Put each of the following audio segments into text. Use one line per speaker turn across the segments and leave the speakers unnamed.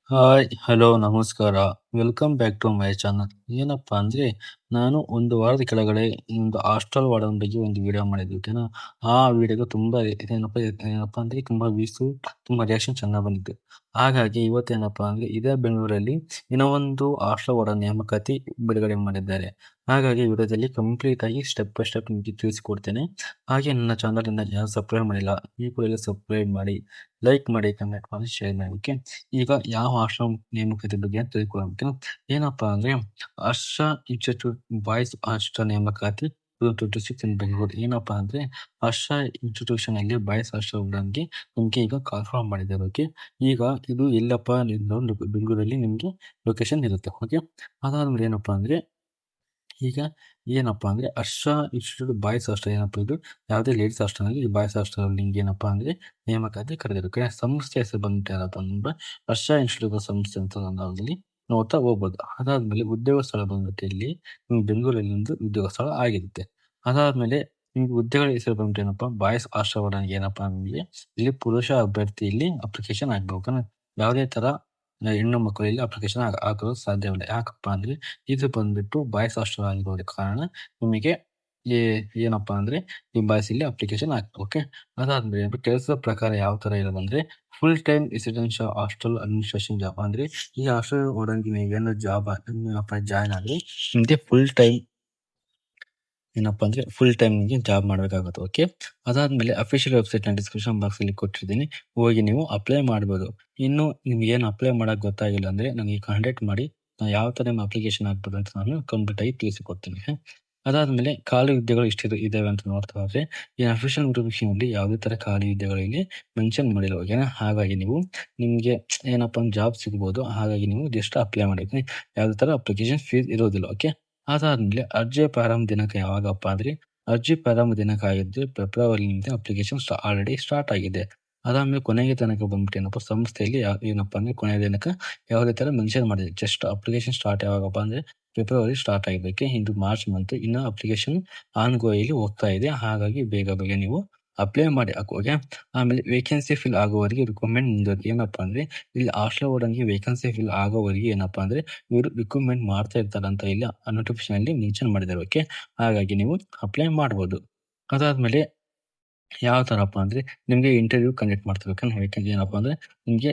Hi, hello, ನಮಸ್ಕಾರ. Welcome back to my channel. ಏನಪ್ಪಾ ಅಂದ್ರೆ, ನಾನು ಒಂದು ವಾರದ ಕೆಳಗಡೆ ಒಂದು ಹಾಸ್ಟೆಲ್ ವಾರ್ಡನ್ ಬಗ್ಗೆ ಒಂದು ವಿಡಿಯೋ ಮಾಡಿದ್ದೆ, ಓಕೆನಾ. ಆ ವಿಡಿಯೋಗೆ ತುಂಬಾ ಏನಪ್ಪಾ ಅಂದ್ರೆ ತುಂಬಾ ವ್ಯೂಸು, ತುಂಬಾ ರಿಯಾಕ್ಷನ್ ಚೆನ್ನಾಗಿ ಬಂದಿತ್ತು. ಹಾಗಾಗಿ ಇವತ್ತೇನಪ್ಪಾ ಅಂದ್ರೆ ಇದೇ ಬೆಂಗಳೂರಲ್ಲಿ ಇನ್ನೂ ಒಂದು ಹಾಸ್ಟೆಲ್ ವಾರ್ಡನ್ ನೇಮಕಾತಿ ಬಿಡುಗಡೆ ಮಾಡಿದ್ದಾರೆ. ಹಾಗಾಗಿ ವಿಡಿಯೋದಲ್ಲಿ ಕಂಪ್ಲೀಟ್ ಆಗಿ ಸ್ಟೆಪ್ ಬೈ ಸ್ಟೆಪ್ ನಿಮಗೆ ತಿಳಿಸಿಕೊಡ್ತೇನೆ. ಹಾಗೆ ನನ್ನ ಚಾನಲ್ ಇಂದ ಯಾರು ಸಬ್ಸ್ಕ್ರೈಬ್ ಮಾಡಿಲ್ಲ, ಈ ಕೂಡಲೇ ಸಬ್ಸ್ಕ್ರೈಬ್ ಮಾಡಿ, ಲೈಕ್ ಮಾಡಿ, ಕಮೆಂಟ್ ಮಾಡಿ, ಶೇರ್ ಮಾಡಿ, ಓಕೆ. ಈಗ ಯಾವ ಆಶ್ರಮ ನೇಮಕಾತಿ ಬಗ್ಗೆ ಅಂತ ತಿಳ್ಕೊಳ್ಳೋಣ. ಏನಪ್ಪಾ ಅಂದ್ರೆ, ಹರ್ಷ ಇನ್ಸ್ಟಿಟ್ಯೂಟ್ ಬಾಯ್ಸ್ ಹಾಸ್ಟೆಲ್ ನೇಮಕಾತಿ 2026 ಇನ್ ಬೆಂಗಳೂರು. ಏನಪ್ಪಾ ಅಂದ್ರೆ, ಹರ್ಷ ಇನ್ಸ್ಟಿಟ್ಯೂಷನ್ ಅಲ್ಲಿ ಬಾಯ್ಸ್ ಹಾಸ್ಟೆಲ್ ನಮಗೆ ಈಗ ಕನ್ಫರ್ಮ್ ಮಾಡಿದ್ದಾರೆ, ಓಕೆ. ಈಗ ಇದು ಎಲ್ಲಪ್ಪ ಬೆಂಗಳೂರಲ್ಲಿ ನಿಮ್ಗೆ ಲೊಕೇಶನ್ ಇರುತ್ತೆ, ಓಕೆ. ಅದಾದ್ಮೇಲೆ ಏನಪ್ಪಾ ಅಂದ್ರೆ, ಈಗ ಏನಪ್ಪಾ ಅಂದ್ರೆ ಹರ್ಷ ಇನ್ಸ್ಟಿಟ್ಯೂಟ್ ಬಾಯ್ಸ್ ಹಾಸ್ಟೆಲ್ ಏನಪ್ಪಾ ಇದು ಯಾವುದೇ ಲೇಡೀಸ್ ಹಾಸ್ಟೆಲ್ ಆಗಿ ಈ ಬಾಯ್ಸ್ ಹಾಸ್ಟೆಲ್ ನಿಮ್ಗೆ ಏನಪ್ಪಾ ಅಂದ್ರೆ ನೇಮಕಾತಿ ಕರೆದಿರುತ್ತೆ. ಸಂಸ್ಥೆ ಹೆಸರು ಬಂದ್ಬಿಟ್ಟು ಏನಪ್ಪಾ ಅಂದ್ರೆ ಹರ್ಷ ಇನ್ಸ್ಟಿಟ್ಯೂಟ್ ಸಂಸ್ಥೆ ಅಂತ ನಾವು ನೋಡ್ತಾ ಹೋಗ್ಬೋದು. ಅದಾದ್ಮೇಲೆ ಉದ್ಯೋಗ ಸ್ಥಳ ಬಂದ್ಬಿಟ್ಟು ಇಲ್ಲಿ ಬೆಂಗಳೂರಲ್ಲಿ ಒಂದು ಉದ್ಯೋಗ ಸ್ಥಳ ಆಗಿರುತ್ತೆ. ಅದಾದ್ಮೇಲೆ ನಿಮ್ಗೆ ಹುದ್ದೆಗಳ ಹೆಸರು ಬಂದ್ಬಿಟ್ಟು ಏನಪ್ಪಾ ಬಾಯ್ಸ್ ಹಾಸ್ಟೆಲ್ ಏನಪ್ಪಾ ಅಂದ್ರೆ ಇಲ್ಲಿ ಪುರುಷ ಅಭ್ಯರ್ಥಿ ಇಲ್ಲಿ ಅಪ್ಲಿಕೇಶನ್ ಹಾಕ್ಬೇಕು. ಯಾವುದೇ ತರ ಹೆಣ್ಣು ಮಕ್ಕಳು ಇಲ್ಲಿ ಅಪ್ಲಿಕೇಶನ್ ಹಾಕಲು ಸಾಧ್ಯವಿಲ್ಲ. ಯಾಕಪ್ಪ ಅಂದ್ರೆ ಇದು ಬಂದ್ಬಿಟ್ಟು ಬಾಯ್ಸ್ ಹಾಸ್ಟೆಲ್ ಆಗಿರೋದ ಕಾರಣ ನಿಮಗೆ ಏ ಏನಪ್ಪಾ ಅಂದ್ರೆ ಈ ಬಾಯ್ಸ್ ಇಲ್ಲಿ ಅಪ್ಲಿಕೇಶನ್ ಹಾಕ್ಬೇಕು, ಓಕೆ. ಅದಾದ್ಮೇಲೆ ಕೆಲಸದ ಪ್ರಕಾರ ಯಾವ ತರ ಇರೋದಂದ್ರೆ full time residential hostel administration job. ಅಂದ್ರೆ ಈ ಹಾಸ್ಟೆಲ್ ಓಡಂಗಿ ನೀವೇನು ಜಾಬ್ ಜಾಯ್ನ್ ಆದ್ರೆ ನಿಮಗೆ ಫುಲ್ ಟೈಮ್ ನಿಮಗೆ ಜಾಬ್ ಮಾಡಬೇಕಾಗುತ್ತೆ, ಓಕೆ. ಅದಾದ್ಮೇಲೆ ಅಫಿಷಿಯಲ್ ವೆಬ್ಸೈಟ್ ನ ಡಿಸ್ಕ್ರಿಪ್ಷನ್ ಬಾಕ್ಸ್ ಅಲ್ಲಿ ಕೊಟ್ಟಿರ್ತೀನಿ, ಹೋಗಿ ನೀವು ಅಪ್ಲೈ ಮಾಡ್ಬೋದು. ಇನ್ನು ನಿಮ್ಗೆ ಏನು ಅಪ್ಲೈ ಮಾಡಕ್ ಗೊತ್ತಾಗಿಲ್ಲ ಅಂದ್ರೆ ನನಗೆ ಕಾಂಟ್ಯಾಕ್ಟ್ ಮಾಡಿ, ನಾನು ಯಾವ ತರ ನಿಮ್ಮ ಅಪ್ಲಿಕೇಶನ್ ಹಾಕ್ಬೋದು ಅಂತ ನಾನು ಕಂಪ್ಲೀಟ್ ಆಗಿ ತಿಳಿಸಿಕೊಡ್ತೀನಿ. ಅದಾದ್ಮೇಲೆ ಖಾಲಿ ಹುದ್ದೆಗಳು ಇದಾವೆ ಅಂತ ನೋಡ್ತಾ ಹೋದ್ರೆ ಈ ಅಫಿಷಿಯಲ್ ನೋಟಿಫಿಕೇಶನ್ ಅಲ್ಲಿ ಯಾವುದೇ ತರ ಖಾಲಿ ಹುದ್ದೆಗಳಲ್ಲಿ ಮೆನ್ಷನ್ ಮಾಡಿಲ್ಲ, ಓಕೆನಾ. ಹಾಗಾಗಿ ನೀವು ನಿಮ್ಗೆ ಏನಪ್ಪಾ ಜಾಬ್ ಸಿಗ್ಬೋದು. ಹಾಗಾಗಿ ನೀವು ಜಸ್ಟ್ ಅಪ್ಲೈ ಮಾಡಿ, ಯಾವುದೇ ತರ ಅಪ್ಲಿಕೇಶನ್ ಫೀಸ್ ಇರೋದಿಲ್ಲ, ಓಕೆ. ಅದಾದ್ಮೇಲೆ ಅರ್ಜಿ ಪ್ರಾರಂಭ ದಿನಾಂಕ ಯಾವಾಗಪ್ಪ ಅಂದ್ರೆ ಅರ್ಜಿ ಪ್ರಾರಂಭ ದಿನಾಂಕ ಆಗಿದ್ದು ಫೆಬ್ರವರಿಯಿಂದ ಅಪ್ಲಿಕೇಶನ್ ಆಲ್ರೆಡಿ ಸ್ಟಾರ್ಟ್ ಆಗಿದೆ. ಅದಾದ್ಮೇಲೆ ಕೊನೆಗೆ ತನಕ ಬಂದ್ಬಿಟ್ಟು ಏನಪ್ಪ ಸಂಸ್ಥೆಯಲ್ಲಿ ಏನಪ್ಪಾ ಅಂದ್ರೆ ಕೊನೆಯ ದಿನಾಂಕ ಯಾವುದೇ ತರ ಮೆನ್ಷನ್ ಮಾಡಿದೆ. ಜಸ್ಟ್ ಅಪ್ಲಿಕೇಶನ್ ಸ್ಟಾರ್ಟ್ ಯಾವಾಗಪ್ಪ ಅಂದ್ರೆ ಫೆಬ್ರವರಿ ಸ್ಟಾರ್ಟ್ ಆಗಿದ್ದಕ್ಕೆ ಇಂದು ಮಾರ್ಚ್ ಮಂತ್ ಇನ್ನು ಅಪ್ಲಿಕೇಶನ್ ಆನ್ ಗೋಯಲ್ಲಿ ಹೋಗ್ತಾ ಇದೆ. ಹಾಗಾಗಿ ಬೇಗ ಬೇಗ ನೀವು ಅಪ್ಲೈ ಮಾಡಿ ಹಾಕೋಗೆ. ಆಮೇಲೆ ವೇಕೆನ್ಸಿ ಫಿಲ್ ಆಗುವವರೆಗೆ ರಿಕ್ವೈರ್ಮೆಂಟ್ ಮುಂದುವರೆದ. ಏನಪ್ಪಾ ಅಂದ್ರೆ ಇಲ್ಲಿ ಹಾಸ್ಟೆಲ್ ಓಡಂಗೆ ವೇಕೆನ್ಸಿ ಫಿಲ್ ಆಗೋವರೆಗೆ ಏನಪ್ಪಾ ಅಂದ್ರೆ ಇವರು ರಿಕ್ರೂಟ್ಮೆಂಟ್ ಮಾಡ್ತಾ ಇರ್ತಾರೆ ಅಂತ ಇಲ್ಲಿ ನೋಟಿಫಿಕೇಶನ್ ಅಲ್ಲಿ ಮೆನ್ಷನ್ ಮಾಡಿದ್ದಾರೆ, ಓಕೆ. ಹಾಗಾಗಿ ನೀವು ಅಪ್ಲೈ ಮಾಡ್ಬೋದು. ಅದಾದ್ಮೇಲೆ ಯಾವ ತರಪ್ಪ ಅಂದ್ರೆ ನಿಮ್ಗೆ ಇಂಟರ್ವ್ಯೂ ಕಂಡಕ್ಟ್ ಮಾಡ್ತಾರೆ, ಯಾಕಂದ್ರೆ ಏನಪ್ಪಾ ಅಂದ್ರೆ ನಿಮ್ಗೆ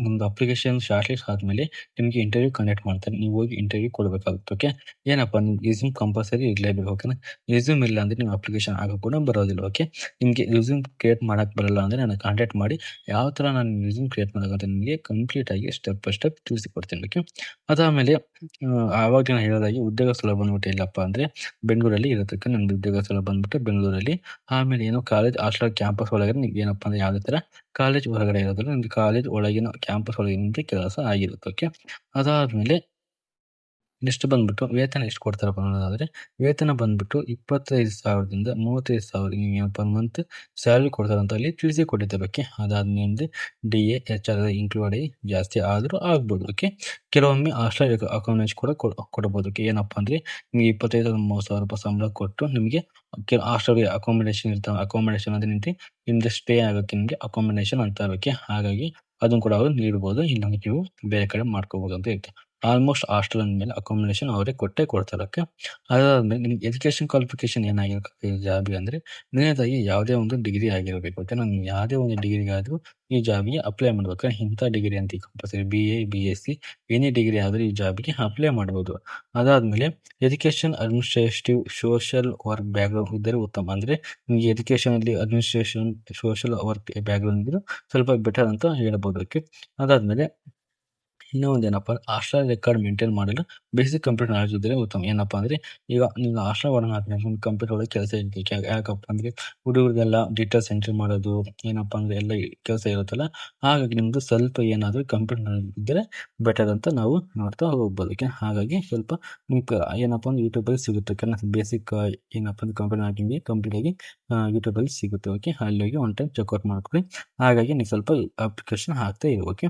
ನಿಮ್ದು ಅಪ್ಲಿಕೇಶನ್ ಶಾರ್ಟ್ ಲಿಸ್ಟ್ ಆದ್ಮೇಲೆ ನಿಮ್ಗೆ ಇಂಟರ್ವ್ಯೂ ಕಂಡಕ್ಟ್ ಮಾಡ್ತಾರೆ. ನೀವು ಹೋಗಿ ಇಂಟರ್ವ್ಯೂ ಕೊಡಬೇಕಾಗುತ್ತೆ, ಓಕೆ. ಏನಪ್ಪಾ ನಿಮ್ಗೆ ರೆಸ್ಯೂಮ್ ಕಂಪಲ್ಸರಿ ಇರ್ಲೇಬೇಕು, ಓಕೆನಾ. ರೆಸ್ಯೂಮ್ ಇಲ್ಲ ಅಂದ್ರೆ ನೀವು ಅಪ್ಲಿಕೇಶನ್ ಆಗಕ್ಕೆ ಕೂಡ ಬರೋದಿಲ್ಲ, ಓಕೆ. ನಿಮ್ಗೆ ರೆಸ್ಯೂಮ್ ಕ್ರಿಯೇಟ್ ಮಾಡಕ್ ಬರಲ್ಲ ಅಂದ್ರೆ ನನ್ನ ಕಾಂಟ್ಯಾಕ್ಟ್ ಮಾಡಿ, ಯಾವ ತರ ನಾನು ರೆಸ್ಯೂಮ್ ಕ್ರಿಯೇಟ್ ಮಾಡೋದಂತ ನಿಮಗೆ ಕಂಪ್ಲೀಟ್ ಆಗಿ ಸ್ಟೆಪ್ ಬೈ ಸ್ಟೆಪ್ ತಿಳಿಸಿಕೊಡ್ತೀನಿ, ಓಕೆ. ಅದಾದ್ಮೇಲೆ ಆವಾಗ ನಾನು ಹೇಳೋದಾಗಿ ಉದ್ಯೋಗ ಸ್ಥಳ ಬಂದ್ಬಿಟ್ಟು ಇಲ್ಲಪ್ಪ ಅಂದ್ರೆ ಬೆಂಗಳೂರಲ್ಲಿ ಇರುತ್ತೆ. ನಮ್ದು ಉದ್ಯೋಗ ಸ್ಥಳ ಬಂದ್ಬಿಟ್ಟು ಬೆಂಗಳೂರಲ್ಲಿ. ಆಮೇಲೆ ಏನು ಕಾಲೇಜ್ ಹಾಸ್ಟೆಲ್ ಕ್ಯಾಂಪಸ್ ಒಳಗಡೆ ನಿಮ್ಗೆ ಏನಪ್ಪಾ ಅಂದ್ರೆ ಯಾವುದೇ ತರ ಕಾಲೇಜ್ ಹೊರಗಡೆ ಇರೋದಿಲ್ಲ. ನಿಮ್ದು ಕಾಲೇಜ್ ಒಳಗಿನ ಕ್ಯಾಂಪಸ್ ಒಳಗಿನ ಕೆಲಸ ಆಗಿರುತ್ತೆ, ಓಕೆ. ಅದಾದ್ಮೇಲೆ ನೆಕ್ಸ್ಟ್ ಬಂದ್ಬಿಟ್ಟು ವೇತನ ಎಷ್ಟು ಕೊಡ್ತಾರಪ್ಪ ಅನ್ನೋದಾದ್ರೆ ವೇತನ ಬಂದ್ಬಿಟ್ಟು 25,000ದಿಂದ 35,000 ಪರ್ ಮಂತ್ ಸ್ಯಾಲರಿ ಕೊಡ್ತಾರೆ ಅಂತ ಅಲ್ಲಿ ತಿಳಿಸಿ ಕೊಟ್ಟಿದ್ದಾರೆ, ಓಕೆ. ಅದಾದ್ಮೇಲೆ DA HR ಇನ್ಕ್ಲೂಡ್ ಆಗಿ ಜಾಸ್ತಿ ಆದ್ರೂ ಆಗ್ಬೋದು, ಓಕೆ. ಕೆಲವೊಮ್ಮೆ ಹಾಸ್ಟೆಲ್ ಅಕಾಮಿಡೇಷನ್ ಕೂಡ ಕೊಡಬಹುದು, ಓಕೆ. ಏನಪ್ಪಾ ಅಂದ್ರೆ ನಿಮ್ಗೆ 25,000-30,000 ಸಂಬಳ ಕೊಟ್ಟು ನಿಮಗೆ ಹಾಸ್ಟೆಲ್ ಅಕಾಮಿಡೇಷನ್ ಇರ್ತಾವೆ. ಅಕಾಮಿಡೇಷನ್ ಅಂದ್ರೆ ನಿಮ್ದು ಸ್ಟೇ ಆಗೋಕ್ಕೆ ನಿಮ್ಗೆ ಅಕಾಮಿಡೇಷನ್ ಅಂತ, ಓಕೆ. ಹಾಗಾಗಿ ಅದನ್ನು ಕೂಡ ಅವರು ನೀಡಬಹುದು. ಇಲ್ಲ ನೀವು ಬೇರೆ ಕಡೆ ಮಾಡ್ಕೋಬಹುದು ಅಂತ ಇರುತ್ತೆ. ಆಲ್ಮೋಸ್ಟ್ ಹಾಸ್ಟೆಲ್ ಅಂದ್ಮೇಲೆ ಅಕಾಮಿಡೇಷನ್ ಅವರೇ ಕೊಟ್ಟೇ ಕೊಡ್ತಾರೆ, ಓಕೆ. ಅದಾದ್ಮೇಲೆ ನಿಮ್ಗೆ ಎಜುಕೇಶನ್ ಕ್ವಾಲಿಫಿಕೇಶನ್ ಏನಾಗಿರ್ಬೇಕು ಜಾಬ್ಗೆ ಅಂದ್ರೆ ಮೊದಲನೇದಾಗಿ ಯಾವುದೇ ಒಂದು ಡಿಗ್ರಿ ಆಗಿರಬೇಕು, ಓಕೆ. ನಾನು ಯಾವುದೇ ಒಂದು ಡಿಗ್ರಿಗಾದ್ರೂ ಈ ಜಾಬ್ಗೆ ಅಪ್ಲೈ ಮಾಡ್ಬೇಕು. ಇಂಥ ಡಿಗ್ರಿ ಅಂತ compulsory BA BSc any degree ಆದ್ರೆ ಈ ಜಾಬ್ಗೆ ಅಪ್ಲೈ ಮಾಡ್ಬೋದು. ಅದಾದ್ಮೇಲೆ education administrative social work background ಇದ್ದರೆ ಉತ್ತಮ. ಅಂದ್ರೆ ನಿಮ್ಗೆ ಎಜುಕೇಶನ್ ಅಲ್ಲಿ ಅಡ್ಮಿನಿಸ್ಟ್ರೇಷನ್ ಸೋಷಿಯಲ್ ವರ್ಕ್ ಬ್ಯಾಕ್ಗ್ರೌಂಡ್ ಇದ್ರೆ ಸ್ವಲ್ಪ ಬೆಟರ್ ಅಂತ ಹೇಳ್ಬೋದು, ಓಕೆ. ಅದಾದ್ಮೇಲೆ ಇನ್ನೂ ಒಂದೇನಪ್ಪ ಹಾಸ್ಟೆಲ್ ರೆಕಾರ್ಡ್ ಮೇಂಟೈನ್ ಮಾಡಲು ಬೇಸಿಕ್ ಕಂಪ್ಯೂಟರ್ ನಾಲೆಜ್ ಇದ್ದರೆ ಉತ್ತಮ. ಏನಪ್ಪಾ ಅಂದ್ರೆ ಈಗ ನೀವು ಹಾಸ್ಟೆಲ್ ವಾರ್ಡನ್ ಆದ್ಮೇಲೆ ಕಂಪ್ಯೂಟರ್ ಒಳಗೆ ಕೆಲಸ ಇರುತ್ತೆ. ಯಾಕಪ್ಪ ಅಂದ್ರೆ ಹುಡುಗರಿಗೆಲ್ಲ ಡೀಟೇಲ್ಸ್ ಎಂಟ್ರಿ ಮಾಡೋದು ಏನಪ್ಪಾ ಅಂದ್ರೆ ಎಲ್ಲ ಕೆಲಸ ಇರುತ್ತಲ್ಲ. ಹಾಗಾಗಿ ನಿಮ್ದು ಸ್ವಲ್ಪ ಏನಾದ್ರೂ ಕಂಪ್ಯೂಟರ್ ನಾಲೆಜ್ ಇದ್ದರೆ ಬೆಟರ್ ಅಂತ ನಾವು ನೋಡ್ತಾ ಹೋಗ್ಬೋದು, ಓಕೆ. ಹಾಗಾಗಿ ಸ್ವಲ್ಪ ನಿಮ್ಗೆ ಏನಪ್ಪಾ ಅಂದ್ರೆ ಯೂಟ್ಯೂಬ್ ಅಲ್ಲಿ ಸಿಗುತ್ತೆ, ಬೇಸಿಕ್ ಏನಪ್ಪಾ ಅಂದ್ರೆ ಕಂಪ್ಯೂಟರ್ ನಿಮಗೆ ಕಂಪ್ಲೀಟ್ ಆಗಿ ಯೂಟ್ಯೂಬ್ ಅಲ್ಲಿ ಸಿಗುತ್ತೆ, ಓಕೆ. ಅಲ್ಲಿ ಹೋಗಿ ಒನ್ ಟೈಮ್ ಚೆಕ್ಔಟ್ ಮಾಡ್ಕೊಳ್ಳಿ. ಹಾಗಾಗಿ ನೀವು ಸ್ವಲ್ಪ ಅಪ್ಲಿಕೇಶನ್ ಹಾಕ್ತಾ ಇರಿ, ಓಕೆ.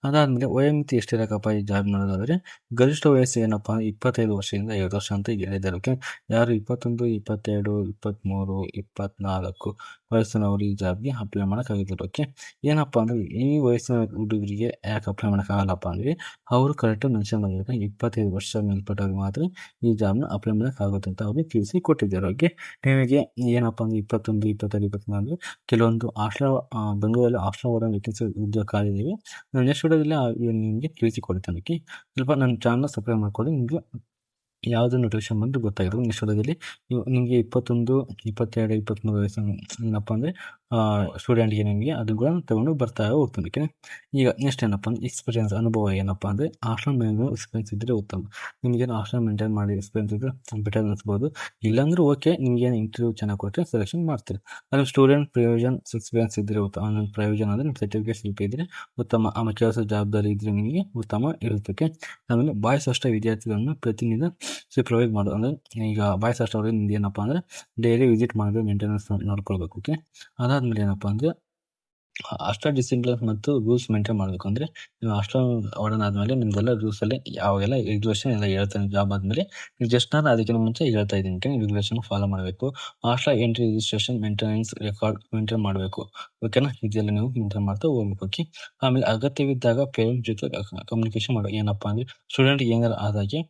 ಅದಾದ್ಮೇಲೆ ವಯೋಮಿತಿ ಎಷ್ಟಿರಕಪ್ಪ ಈ ಜಾಬ್ ಮಾಡೋದಾದ್ರೆ ಗರಿಷ್ಠ ವಯಸ್ಸು ಏನಪ್ಪಾ 25 ವರ್ಷದಿಂದ 5 ವರ್ಷ ಅಂತ ಹೇಳಿದ್ದಾರೆ, ಓಕೆ. ಯಾರು 21, 22, 23, 24 ವಯಸ್ಸಿನವರು ಈ ಜಾಬ್ಗೆ ಅಪ್ಲೈ ಮಾಡೋಕ್ಕಾಗುತ್ತದೆ. ಓಕೆ, ಏನಪ್ಪ ಅಂದರೆ ಈ ವಯಸ್ಸಿನ ಹುಡುಗರಿಗೆ ಯಾಕೆ ಅಪ್ಲೈ ಮಾಡೋಕ್ಕಾಗಲ್ಲಪ್ಪ ಅಂದರೆ ಅವರು ಕರೆಕ್ಟಾಗಿ ಮೆನ್ಷನ್ ಮಾಡಿದ್ದಾರೆ 25 ವರ್ಷ ಮೇಲ್ಪಟ್ಟವ್ರಿಗೆ ಮಾತ್ರ ಈ ಜಾಬ್ನ ಅಪ್ಲೈ ಮಾಡೋಕ್ಕಾಗುತ್ತೆ ಅಂತ ಅವ್ರಿಗೆ ತಿಳಿಸಿ ಕೊಟ್ಟಿದ್ದಾರೆ. ಓಕೆ, ನಿಮಗೆ ಏನಪ್ಪ ಅಂದರೆ 21, 22, 23 ಅಂದರೆ ಕೆಲವೊಂದು ಬೆಂಗಳೂರಲ್ಲಿ ಹಾಸ್ಟೆಲ್ ವಾರ್ಡನ್ ವೇಕೆನ್ಸಿ ಉದ್ಯೋಗ ಖಾಲಿಯಿವೆ. ನಾನು ನೆಕ್ಸ್ಟ್ ವಿಡಿಯೋದಲ್ಲಿ ನಿಮಗೆ ತಿಳಿಸಿಕೊಡ್ತೇನೆ. ಓಕೆ, ಸ್ವಲ್ಪ ನನ್ನ ಚಾನಲ್ನ ಸಬ್ಸ್ಕ್ರೈಬ್ ಮಾಡ್ಕೊಳ್ಳಿ. ನಿಮಗೆ ಯಾವುದೇ ನೋಟಿಫಿಕೇಶನ್ ಬಂದು ಗೊತ್ತಾಗಿರೋದು. ನೆಕ್ಸ್ಟ್ ವಿಡಿಯೋದಲ್ಲಿ ನಿಮಗೆ 21, 22, 23 ವಯಸ್ಸು ಏನಪ್ಪ ಅಂದರೆ ಸ್ಟೂಡೆಂಟ್ಗೆ ನಿಮಗೆ ಅದು ಕೂಡ ತೊಗೊಂಡು ಬರ್ತಾ ಹೋಗ್ತೀನಿ. ಓಕೆ, ಈಗ ನೆಕ್ಸ್ಟ್ ಏನಪ್ಪ ಅಂದರೆ ಎಕ್ಸ್ಪೀರಿಯನ್ಸ್ ಅನುಭವ ಏನಪ್ಪ ಅಂದರೆ ಹಾಸ್ಟೆಲ್ ಮೇಂಟೈನ್ ಎಕ್ಸ್ಪೀರಿಯನ್ಸ್ ಇದ್ದರೆ ಉತ್ತಮ. ನಿಮಗೇನು ಹಾಸ್ಟೆಲ್ ಮೇಂಟೈನ್ ಮಾಡಿ ಎಕ್ಸ್ಪೀರಿಯನ್ಸ್ ಇದ್ದರೆ ಬೆಟರ್ ಅನಿಸ್ಬೋದು. ಇಲ್ಲಾಂದ್ರೆ ಓಕೆ, ನಿಮಗೇನು ಇಂಟರ್ವ್ಯೂ ಚೆನ್ನಾಗಿ ಕೊಟ್ಟರೆ ಸೆಲೆಕ್ಷನ್ ಮಾಡ್ತೀರಿ. ಅದು ಸ್ಟೂಡೆಂಟ್ ಪ್ರಯೋಜನ ಎಕ್ಸ್ಪೀರಿಯನ್ಸ್ ಇದ್ದರೆ ಉತ್ತಮ. ಆಮೇಲೆ ಪ್ರಯೋಜನ ಅಂದರೆ ನಿಮ್ಮ ಸರ್ಟಿಫಿಕೇಟ್ ಸ್ವಲ್ಪ ಇದ್ದರೆ ಉತ್ತಮ. ಆಮೇಲೆ ಕೆಲಸ ಜವಾಬ್ದಾರಿ ಇದ್ದರೆ ನಿಮಗೆ ಉತ್ತಮ ಇರುತ್ತೆ. ಆಮೇಲೆ ಬಾಯ್ಸ್ ಅಷ್ಟೇ ವಿದ್ಯಾರ್ಥಿಗಳನ್ನು ಪ್ರತಿನಿತ್ಯ ಪ್ರೊವೈಡ್ ಮಾಡೋದು. ಅಂದರೆ ಈಗ ಬಾಯ್ಸ್ ಅಷ್ಟೇ ಅವ್ರಿಗೆ ನಿಮ್ದು ಏನಪ್ಪ ಅಂದರೆ ಡೈಲಿ ವಿಸಿಟ್ ಮಾಡಬೇಕು, ಮೇಂಟೆನೆನ್ಸ್ ನೋಡ್ಕೊಳ್ಬೇಕು. ಓಕೆ, ಅದಾದಮೇಲೆ ಏನಪ್ಪ ಅಂದರೆ ಅಷ್ಟೇ ಡಿಸಿಪ್ಲಿನ್ ಮತ್ತು ರೂಲ್ಸ್ ಮೇಂಟೈನ್ ಮಾಡಬೇಕು. ಅಂದರೆ ನೀವು ಹಾಸ್ಟೆಲ್ ವಾರ್ಡನ್ ಆದಮೇಲೆ ನಿಮ್ಮದೆಲ್ಲ ರೂಲ್ಸಲ್ಲಿ ಯಾವಾಗೆಲ್ಲ ರೆಗ್ಯುಲೇಷನ್ ಎಲ್ಲ ಹೇಳ್ತಾನೆ. ಜಾಬ್ ಆದಮೇಲೆ ನೀವು ಜಸ್ಟ್ ನಾನು ಅದಕ್ಕಿಂತ ಮುಂಚೆ ಹೇಳ್ತಾ ಇದ್ದೀನಿ, ರೆಗ್ಯುಲೇಷನ್ ಫಾಲೋ ಮಾಡಬೇಕು. Hostel entry, registration, maintenance record maintain ಮಾಡಬೇಕು. ಓಕೆನಾ, ಇದೆಲ್ಲ ನೀವು ಮೇಂಟೈನ್ ಮಾಡ್ತಾ ಹೋಗ್ಬೇಕು. ಓಕೆ, ಆಮೇಲೆ ಅಗತ್ಯವಿದ್ದಾಗ ಪೇರೆಂಟ್ಸ್ ಜೊತೆ ಕಮ್ಯುನಿಕೇಶನ್ ಮಾಡಬೇಕು. ಏನಪ್ಪ ಅಂದರೆ ಸ್ಟೂಡೆಂಟ್ಗೆ ಏನಾರು ಆದಾಗೆ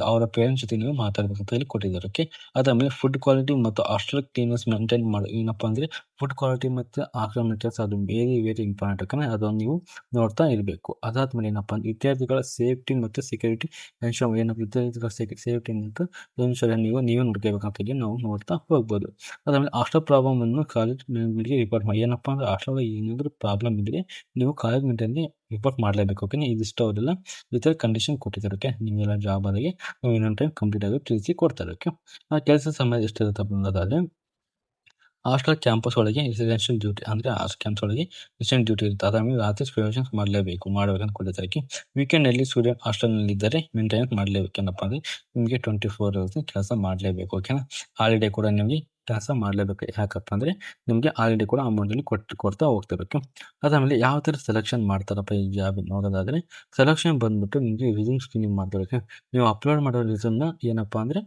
ಅವರ ಪೇರೆಂಟ್ಸ್ ಜೊತೆ ನೀವು ಮಾತಾಡಬೇಕು ಅಂತ ಹೇಳಿ ಕೊಟ್ಟಿದ್ದಾರೆ. ಓಕೆ, ಅದಾದಮೇಲೆ ಫುಡ್ ಕ್ವಾಲಿಟಿ ಮತ್ತು ಹಾಸ್ಟೆಲ್ ಕ್ಲೀನ್ನೆಸ್ ಮೇಂಟೈನ್ ಮಾಡಿ. ಏನಪ್ಪ ಅಂದರೆ ಫುಡ್ ಕ್ವಾಲಿಟಿ ಮತ್ತು ಹಾಸ್ಟೆಲ್ ಮೇಂಟೆನೆನ್ಸ್ ಅದು ವೆರಿ ಇಂಪಾರ್ಟೆಂಟ್. ಓಕೆನಾ, ಅದನ್ನು ನೀವು ನೋಡ್ತಾ ಇರಬೇಕು. ಅದಾದಮೇಲೆ ಏನಪ್ಪ ಅಂದರೆ ವಿದ್ಯಾರ್ಥಿಗಳ ಸೇಫ್ಟಿ ಮತ್ತು ಸೆಕ್ಯೂರಿಟಿ ಎನ್ಶೋರ್. ಏನಪ್ಪ ವಿದ್ಯಾರ್ಥಿಗಳ ಸೇಫ್ಟಿ ಮತ್ತು ಎನ್ಶೋರ್ ನೀವೇ ನೋಡ್ಕೋಬೇಕಂತ ಹೇಳಿ ನಾವು ನೋಡ್ತಾ ಹೋಗ್ಬೋದು. ಅದಾದಮೇಲೆ ಹಾಸ್ಟೆಲ್ ಪ್ರಾಬ್ಲಮನ್ನು ಕಾಲೇಜ್ ಮ್ಯಾನೇಜ್ಮೆಂಟ್ಗೆ ರಿಪೋರ್ಟ್ ಮಾಡಿ. ಏನಪ್ಪ ಅಂದರೆ ಹಾಸ್ಟೆಲ್ ಏನಾದರೂ ಪ್ರಾಬ್ಲಮ್ ಇದ್ದರೆ ನೀವು ಕಾಲೇಜ್ ಮ್ಯಾನೇಜ್ಮೆಂಟ್ಗೆ ರಿಪೋರ್ಟ್ ಮಾಡಲೇಬೇಕು. ಓಕೆನಾ, ಇದಿಷ್ಟು ಅವರೆಲ್ಲ ಈ ಥರ ಕಂಡೀಷನ್ ಕೊಟ್ಟಿದ್ದಾರೆ. ಓಕೆ, ನಿಮಗೆಲ್ಲ ಜಾಬ್ ಆದಾಗೆ ಇನ್ನೊಂದು ಟೈಮ್ ಕಂಪ್ಲೀಟ್ ಆಗಿ ತಿಳಿಸಿ ಕೊಡ್ತಾರೆ. ಓಕೆ, ಆ ಕೆಲಸ ಸಮಯ ಎಷ್ಟಿರುತ್ತೆ ಅನ್ನೋದಾದರೆ ಹಾಸ್ಟೆಲ್ ಕ್ಯಾಂಪಸ್ ಒಳಗೆ ರೆಸಿಡೆನ್ಷಿಯಲ್ ಡ್ಯೂಟಿ ಅಂದರೆ ಕ್ಯಾಂಪಸ್ ಒಳಗೆ ರೆಸಿಡೆಂಟ್ ಡ್ಯೂಟಿ ಇರುತ್ತೆ. ಅದಾದಮೇಲೆ ರಾತ್ರಿ ಪ್ರೊವಿಷನ್ಸ್ ಮಾಡಬೇಕಂತ ಕೊಟ್ಟಿದ್ದಾರೆ. ವೀಕೆಂಡಲ್ಲಿ ಸ್ಟೂಡೆಂಟ್ ಹಾಸ್ಟೆಲ್ನಲ್ಲಿದ್ದರೆ ಮೇಂಟೆನೆನ್ಸ್ ಮಾಡಲೇಬೇಕು. ಏನಪ್ಪ ಅಂದರೆ ನಿಮಗೆ 24 hours ಕೆಲಸ ಮಾಡಲೇಬೇಕು. ಓಕೆನಾ, ಹಾಲಿಡೇ ಕೂಡ ನಿಮಗೆ ಕೆಲಸ ಮಾಡಲೇಬೇಕು. ಯಾಕಪ್ಪ ಅಂದರೆ ನಿಮಗೆ ಹಾಲಿಡೇ ಕೂಡ ಅಮೌಂಟಲ್ಲಿ ಕೊಡ್ತಾ ಹೋಗ್ತಿರಬೇಕು. ಅದಾದಮೇಲೆ ಯಾವ ಥರ ಸೆಲೆಕ್ಷನ್ ಮಾಡ್ತಾರಪ್ಪ ಈ ಜಾಬ್ ನೋಡೋದಾದರೆ ಸೆಲೆಕ್ಷನ್ ಬಂದುಬಿಟ್ಟು ನಿಮಗೆ ರಿಸ್ಯೂಮ್ ಸ್ಕ್ರೀನಿಂಗ್ ಮಾಡ್ತಾರೆ. ನೀವು ಅಪ್ಲೋಡ್ ಮಾಡೋ ರಿಸ್ಯೂಮ್ನ ಏನಪ್ಪ ಅಂದರೆ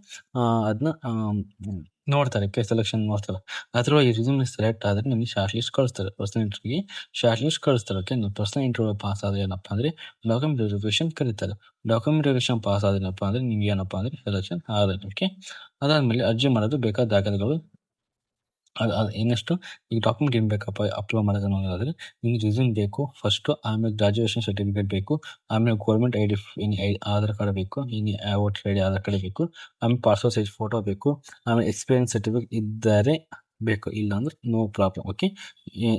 ಅದನ್ನ ನೋಡ್ತಾರೆ. ಸೆಲೆಕ್ಷನ್ ನೋಡ್ತಾರೆ. ಅದರೊಳಗೆ ರಿಸ್ಯೂಮ್ ಸೆಲೆಕ್ಟ್ ಆದರೆ ನಿಮಗೆ ಶಾರ್ಟ್ ಲಿಸ್ಟ್ ಕಳಿಸ್ತಾರೆ. ಪರ್ಸನಲ್ ಇಂಟರ್ವ್ಯೂಗೆ ಶಾರ್ಟ್ ಲಿಸ್ಟ್ ಕಳಿಸ್ತಾರೆ. ಓಕೆ, ನೀವು ಪರ್ಸನಲ್ ಇಂಟರ್ವ್ಯೂ ಪಾಸ್ ಆದರೆ ಏನಪ್ಪ ಅಂದರೆ ಡಾಕ್ಯುಮೆಂಟ್ ವೆರಿಫಿಕೇಷನ್ ಕರೀತಾರೆ. ಡಾಕ್ಯುಮೆಂಟ್ ವೆರಿಫಿಕೇಷನ್ ಪಾಸ್ ಆದ್ರಪ್ಪ ಅಂದರೆ ನಿಮ್ಗೆ ಏನಪ್ಪ ಅಂದರೆ ಸೆಲೆಕ್ಷನ್ ಆಗುತ್ತೆ. ಓಕೆ, ಅದಾದಮೇಲೆ ಅರ್ಜಿ ಮಾಡೋದು ಬೇಕಾದ ದಾಖಲೆಗಳು ಇನ್ನಷ್ಟು ಈಗ ಡಾಕ್ಯುಮೆಂಟ್ ಏನು ಬೇಕಪ್ಪ ಅಪ್ಲೋಡ್ ಮಾಡೋದು ಅನ್ನೋದಾದರೆ ನಿಮ್ಗೆ ರಿಸ್ಯೂಮ್ ಬೇಕು ಫಸ್ಟು, ಆಮೇಲೆ ಗ್ರಾಜುಯೇಷನ್ ಸರ್ಟಿಫಿಕೇಟ್ ಬೇಕು, ಆಮೇಲೆ ಗೌರ್ಮೆಂಟ್ ಆಧಾರ್ ಕಾರ್ಡ್ ಬೇಕು, ವೋಟರ್ ID ಆಧಾರ್ ಕಾರ್ಡ್ ಬೇಕು, ಆಮೇಲೆ ಪಾಸ್ಪೋರ್ಟ್ ಸೈಜ್ ಫೋಟೋ ಬೇಕು, ಆಮೇಲೆ ಎಕ್ಸ್ಪೀರಿಯನ್ಸ್ ಸರ್ಟಿಫಿಕೇಟ್ ಇದ್ದರೆ ಬೇಕು, ಇಲ್ಲ ಅಂದ್ರೆ ನೋ ಪ್ರಾಬ್ಲಮ್. ಓಕೆ,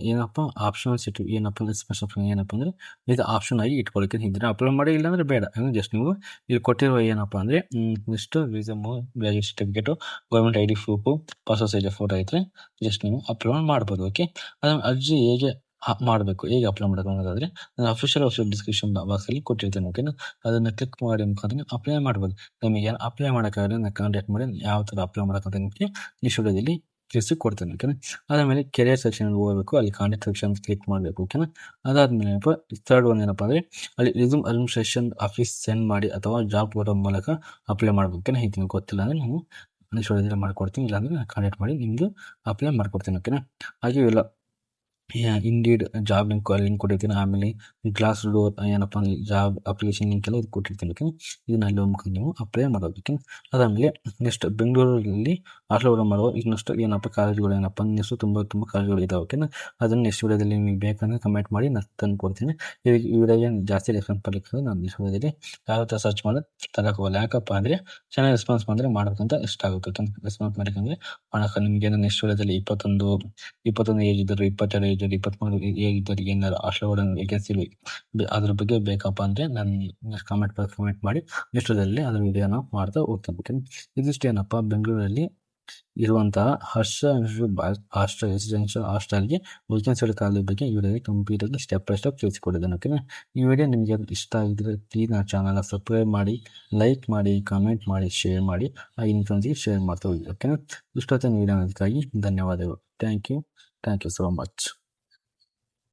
ಏನಪ್ಪ ಆಪ್ಷನಲ್ ಏನಪ್ಪ ಸ್ಪೆಷಲ್ ಏನಪ್ಪ ಅಂದರೆ ಇದು ಆಪ್ಷನ್ ಆಗಿ ಇಟ್ಕೊಳ್ಳೋಕೆ ಇದ್ದರೆ ಅಪ್ಲೋಡ್ ಮಾಡಿ, ಇಲ್ಲಾಂದರೆ ಬೇಡ. ಜಸ್ಟ್ ನೀವು ಇಲ್ಲಿ ಕೊಟ್ಟಿರುವ ಏನಪ್ಪ ಅಂದರೆ ಇಷ್ಟು resume, graduation certificate, government ID proof, passport size photo ಇದ್ದರೆ ಜಸ್ಟ್ ನೀವು ಅಪ್ಲೋಡ್ ಮಾಡ್ಬೋದು. ಓಕೆ, ಅದನ್ನು ಅರ್ಜಿ ಹೇಗೆ ಮಾಡಬೇಕು, ಹೇಗೆ ಅಪ್ಲೈ ಮಾಡೋದು ಅನ್ನೋದಾದರೆ ನಾನು ಅಫಿಷಿಯಲ್ ಡಿಸ್ಕ್ರಿಪ್ಷನ್ ಬಾಕ್ಸಲ್ಲಿ ಕೊಟ್ಟಿರ್ತೇನೆ. ಓಕೆನಾ, ಅದನ್ನು ಕ್ಲಿಕ್ ಮಾಡಿ ಮುಖಾಂತರ ಅಪ್ಲೈ ಮಾಡ್ಬೋದು. ನಿಮಗೆ ಏನು ಅಪ್ಲೈ ಮಾಡೋಕ್ಕಾಗಲ್ಲ ನಾನು ಕಾಂಟ್ಯಾಕ್ಟ್ ಮಾಡಿ ಯಾವ ಥರ ಅಪ್ಲೈ ಮಾಡೋಕ್ಕಂತ ನಿಮಗೆ ಈ ವಿಡಿಯೋದಲ್ಲಿ ಕೊಡ್ತೇನೆ. ಓಕೆನಾ, ಅದಾದಮೇಲೆ ಕೆರಿಯರ್ ಸೆಕ್ಷನ್ ಹೋಗಬೇಕು, ಅಲ್ಲಿ ಕಾಂಟ್ಯಾಕ್ಟ್ ಸೆಕ್ಷನ್ ಕ್ಲಿಕ್ ಮಾಡಬೇಕು. ಓಕೆನಾ, ಅದಾದಮೇಲೆ ಥರ್ಡ್ ಒನ್ ಏನಪ್ಪ ಅಂದರೆ ಅಲ್ಲಿ ರಿಸ್ಯೂಮ್ ಅಡ್ಮಿನಿಸ್ಟ್ರೇಷನ್ ಆಫೀಸ್ ಸೆಂಡ್ ಮಾಡಿ ಅಥವಾ ಜಾಬ್ ಕೊಡೋ ಮೂಲಕ ಅಪ್ಲೈ ಮಾಡಬೇಕು. ಓಕೆನಾ, ಇದು ನಿಮ್ಗೆ ಗೊತ್ತಿಲ್ಲ ಅಂದರೆ ನಾವು ನೆಕ್ಸ್ಟ್ ವಿಡಿಯೋದಲ್ಲಿ ಮಾಡ್ಕೊಡ್ತೀನಿ, ಇಲ್ಲಾಂದರೆ ಕಾಂಟ್ಯಾಕ್ಟ್ ಮಾಡಿ ನಿಮ್ಮದು ಅಪ್ಲೈ ಮಾಡ್ಕೊಡ್ತೀನಿ. ಓಕೆನಾ, ಹಾಗೆ ಇವೆಲ್ಲ ಇಂಡೀಡ್ ಜಾಬ್ ಲಿಂಕ್ ಕೊಟ್ಟಿರ್ತೀನಿ. ಆಮೇಲೆ ಗ್ಲಾಸ್ ಡೋರ್ ಏನಪ್ಪ ಅಂದರೆ ಜಾಬ್ ಅಪ್ಲಿಕೇಶನ್ ಲಿಂಕ್ ಎಲ್ಲ ಕೊಟ್ಟಿರ್ತೀನಿ. ಓಕೆ, ಇದನ್ನ ಅಲ್ಲಿ ಮುಖಾಂತರ ನೀವು ಅಪ್ಲೈ ಮಾಡೋದು. ಓಕೆ, ಅದಾದಮೇಲೆ ನೆಕ್ಸ್ಟ್ ಬೆಂಗಳೂರಲ್ಲಿ ಹಾಸ್ಟೆಲ್ ಮಾಡುವ ಇನ್ನಷ್ಟು ಏನಪ್ಪ ಕಾಲೇಜುಗಳು ಏನಪ್ಪ ನೆಕ್ಸ್ಟ್ ತುಂಬ ಕಾಲೇಜುಗಳು ಇದಾವೆ. ಓಕೆನಾ, ಅದನ್ನು ನೆಕ್ಸ್ಟ್ ವಿಡಿಯೋದಲ್ಲಿ ನಿಮಗೆ ಬೇಕಂದರೆ ಕಮೆಂಟ್ ಮಾಡಿ ನಾನು ತಂದು ಕೊಡ್ತೀನಿ. ಈ ವಿಡಿಯೋಗೆ ಜಾಸ್ತಿ ರೆಸ್ಪಾನ್ಸ್ ಬರಲಿಕ್ಕೆ ನಾನು ನೆಕ್ಸ್ಟ್ ವಿಡಿಯೋದಲ್ಲಿ ಯಾವ ಥರ ಸರ್ಚ್ ಮಾಡೋದು ತಗೋಕ್ಕೆ ಹೋಗಲ್ಲ. ಯಾಕಪ್ಪ ಅಂದರೆ ಚೆನ್ನಾಗಿ ರೆಸ್ಪಾನ್ಸ್ ಬಂದರೆ ಮಾಡೋಕ್ಕಂತ ಇಷ್ಟ ಆಗುತ್ತೆ. ಓಕೆ, ರೆಸ್ಪಾನ್ಸ್ ಮಾಡಿಕೊಂಡ್ರೆ ಮಾಡೋಕ್ಕೆ ನಿಮಗೇನು ನೆಕ್ಸ್ಟ್ ವಿಡಿಯೋದಲ್ಲಿ 21 ಏಜ್ ಇದ್ದರು, 22 ಏಜ್ 23 ಏಜ್ ಇದ್ದವರಿಗೆ ಏನಾದ್ರು ಹಾಸ್ಟೆಲ್ ವಾರ್ಡನ್ ವೇಕೆನ್ಸಿ ಅದ್ರ ಬಗ್ಗೆ ಬೇಕಪ್ಪ ಅಂದರೆ ನಾನು ಕಮೆಂಟ್ ಮಾಡಿ ನೆಕ್ಸ್ಟ್ ವಿಡಿಯೋದಲ್ಲಿ ಅದರ ವಿಡಿಯೋನ ಮಾಡ್ತಾ ಹೋಗ್ತೇನೆ. ಓಕೆ, ಇದಿಷ್ಟು ಏನಪ್ಪ ಬೆಂಗಳೂರಲ್ಲಿ ಇರುವಂತಹ ಹಾಸ್ಟೆಲ್ ರೆಸಿಡೆನ್ಷಿಯಲ್ ಹಾಸ್ಟೆಲ್ಗೆ ವೇಕೆನ್ಸಿ ಕಾಲದ ಬಗ್ಗೆ ಈ ವಿಡಿಯೋಗೆ ಕಂಪ್ಲೀಟಾಗಿ ಸ್ಟೆಪ್ ಬೈ ಸ್ಟೆಪ್ ತಿಳಿಸಿಕೊಟ್ಟಿದ್ದೇನೆ. ಓಕೆನಾ, ಈ ವಿಡಿಯೋ ನಿಮಗೆ ಇಷ್ಟ ಆಗಿದ್ರೆ ಪ್ಲೀಸ್ ನನ್ನ ಚಾನಲ್ನ ಸಬ್ಸ್ಕ್ರೈಬ್ ಮಾಡಿ, ಲೈಕ್ ಮಾಡಿ, ಕಮೆಂಟ್ ಮಾಡಿ, ಶೇರ್ ಮಾಡಿ, ಆ ಇನ್ಫ್ಲುಯೆನ್ಸ್ಗೆ ಶೇರ್ ಮಾಡ್ತಾ ಹೋಗಿ. ಓಕೆನಾ, ಇಷ್ಟೊತ್ತಿನ ವಿಡಿಯೋ ಧನ್ಯವಾದಗಳು. Thank you so much.